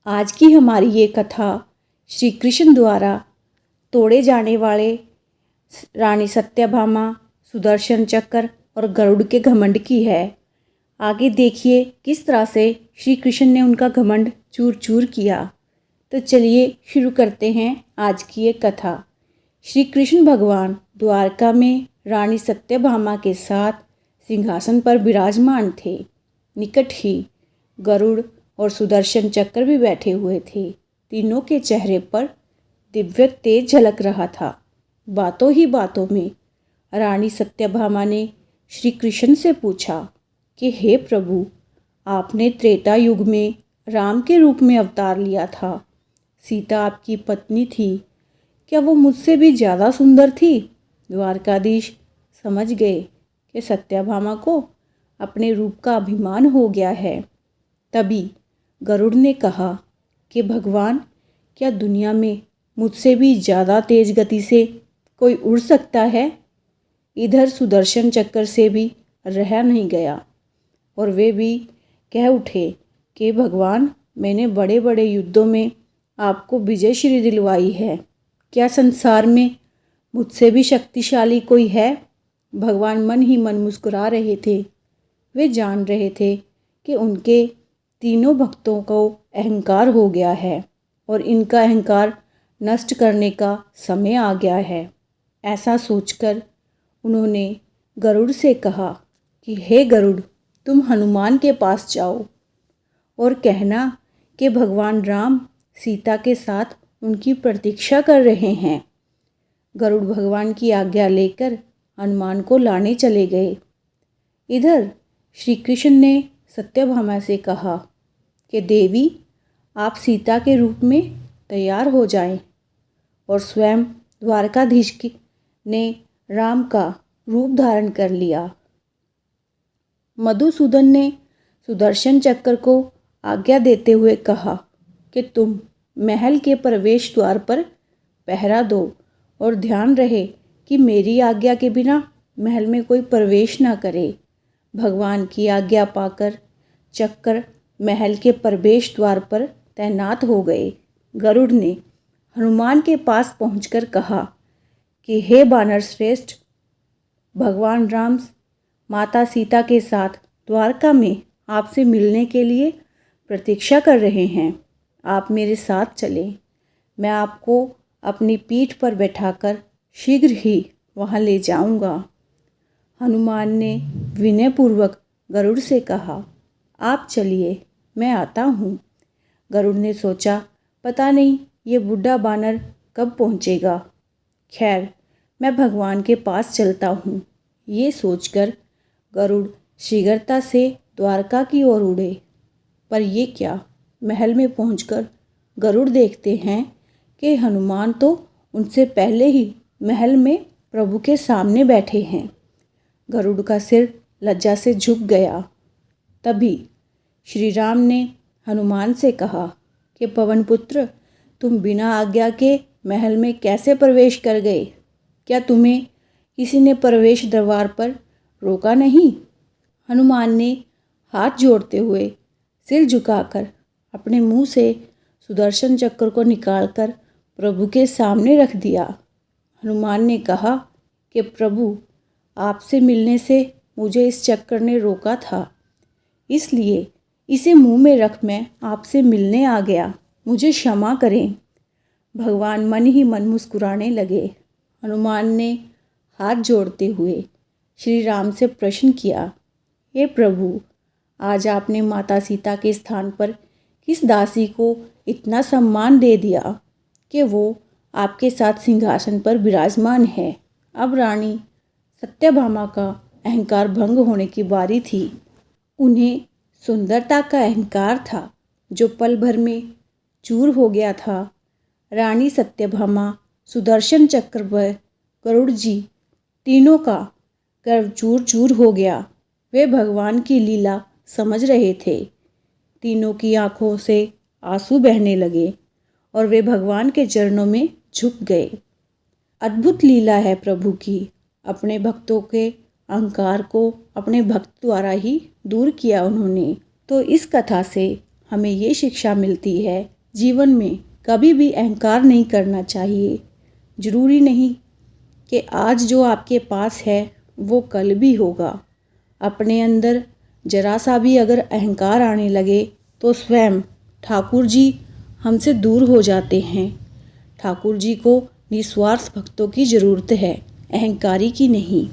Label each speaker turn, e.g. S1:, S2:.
S1: आज की हमारी ये कथा श्री कृष्ण द्वारा तोड़े जाने वाले रानी सत्यभामा, सुदर्शन चक्र और गरुड़ के घमंड की है। आगे देखिए किस तरह से श्री कृष्ण ने उनका घमंड चूर चूर किया। तो चलिए शुरू करते हैं आज की ये कथा। श्री कृष्ण भगवान द्वारका में रानी सत्यभामा के साथ सिंहासन पर विराजमान थे। निकट ही गरुड़ और सुदर्शन चक्र भी बैठे हुए थे। तीनों के चेहरे पर दिव्य तेज झलक रहा था। बातों ही बातों में रानी सत्यभामा ने श्री कृष्ण से पूछा कि हे प्रभु, आपने त्रेता युग में राम के रूप में अवतार लिया था। सीता आपकी पत्नी थी, क्या वो मुझसे भी ज़्यादा सुंदर थी? द्वारकाधीश समझ गए कि सत्यभामा को अपने रूप का अभिमान हो गया है। तभी गरुड़ ने कहा कि भगवान, क्या दुनिया में मुझसे भी ज़्यादा तेज गति से कोई उड़ सकता है? इधर सुदर्शन चक्र से भी रहा नहीं गया और वे भी कह उठे कि भगवान, मैंने बड़े बड़े युद्धों में आपको विजयश्री दिलवाई है, क्या संसार में मुझसे भी शक्तिशाली कोई है? भगवान मन ही मन मुस्कुरा रहे थे। वे जान रहे थे कि उनके तीनों भक्तों को अहंकार हो गया है और इनका अहंकार नष्ट करने का समय आ गया है। ऐसा सोचकर उन्होंने गरुड़ से कहा कि हे गरुड़, तुम हनुमान के पास जाओ और कहना कि भगवान राम सीता के साथ उनकी प्रतीक्षा कर रहे हैं। गरुड़ भगवान की आज्ञा लेकर हनुमान को लाने चले गए। इधर श्री कृष्ण ने सत्यभामा से कहा कि देवी, आप सीता के रूप में तैयार हो जाएं। और स्वयं द्वारकाधीश ने राम का रूप धारण कर लिया। मधुसूदन ने सुदर्शन चक्र को आज्ञा देते हुए कहा कि तुम महल के प्रवेश द्वार पर पहरा दो और ध्यान रहे कि मेरी आज्ञा के बिना महल में कोई प्रवेश ना करे। भगवान की आज्ञा पाकर चक्र महल के प्रवेश द्वार पर तैनात हो गए। गरुड़ ने हनुमान के पास पहुंचकर कहा कि हे वानर श्रेष्ठ, भगवान राम माता सीता के साथ द्वारका में आपसे मिलने के लिए प्रतीक्षा कर रहे हैं। आप मेरे साथ चलें, मैं आपको अपनी पीठ पर बैठाकर शीघ्र ही वहां ले जाऊंगा। हनुमान ने विनयपूर्वक गरुड़ से कहा, आप चलिए, मैं आता हूँ। गरुड़ ने सोचा, पता नहीं ये बूढ़ा बानर कब पहुँचेगा। खैर, मैं भगवान के पास चलता हूँ। ये सोचकर गरुड़ शीघ्रता से द्वारका की ओर उड़े। पर ये क्या, महल में पहुंचकर गरुड़ देखते हैं कि हनुमान तो उनसे पहले ही महल में प्रभु के सामने बैठे हैं। गरुड़ का सिर लज्जा से झुक गया। तभी श्री राम ने हनुमान से कहा कि पवन पुत्र, तुम बिना आज्ञा के महल में कैसे प्रवेश कर गए? क्या तुम्हें किसी ने प्रवेश द्वार पर रोका नहीं? हनुमान ने हाथ जोड़ते हुए सिर झुकाकर अपने मुंह से सुदर्शन चक्र को निकालकर प्रभु के सामने रख दिया। हनुमान ने कहा कि प्रभु, आपसे मिलने से मुझे इस चक्र ने रोका था, इसलिए इसे मुंह में रख मैं आपसे मिलने आ गया। मुझे क्षमा करें। भगवान मन ही मन मुस्कुराने लगे। हनुमान ने हाथ जोड़ते हुए श्री राम से प्रश्न किया, हे प्रभु, आज आपने माता सीता के स्थान पर किस दासी को इतना सम्मान दे दिया कि वो आपके साथ सिंहासन पर विराजमान है? अब रानी सत्यभामा का अहंकार भंग होने की बारी थी। उन्हें सुंदरता का अहंकार था जो पल भर में चूर हो गया था। रानी सत्यभामा, सुदर्शन चक्र पर गरुड़ जी, तीनों का गर्व चूर चूर हो गया। वे भगवान की लीला समझ रहे थे। तीनों की आंखों से आंसू बहने लगे और वे भगवान के चरणों में झुक गए। अद्भुत लीला है प्रभु की। अपने भक्तों के अहंकार को अपने भक्त द्वारा ही दूर किया उन्होंने। तो इस कथा से हमें ये शिक्षा मिलती है जीवन में कभी भी अहंकार नहीं करना चाहिए। ज़रूरी नहीं कि आज जो आपके पास है वो कल भी होगा। अपने अंदर जरा सा भी अगर अहंकार आने लगे तो स्वयं ठाकुर जी हमसे दूर हो जाते हैं। ठाकुर जी को निस्वार्थ भक्तों की ज़रूरत है, अहंकारी की नहीं।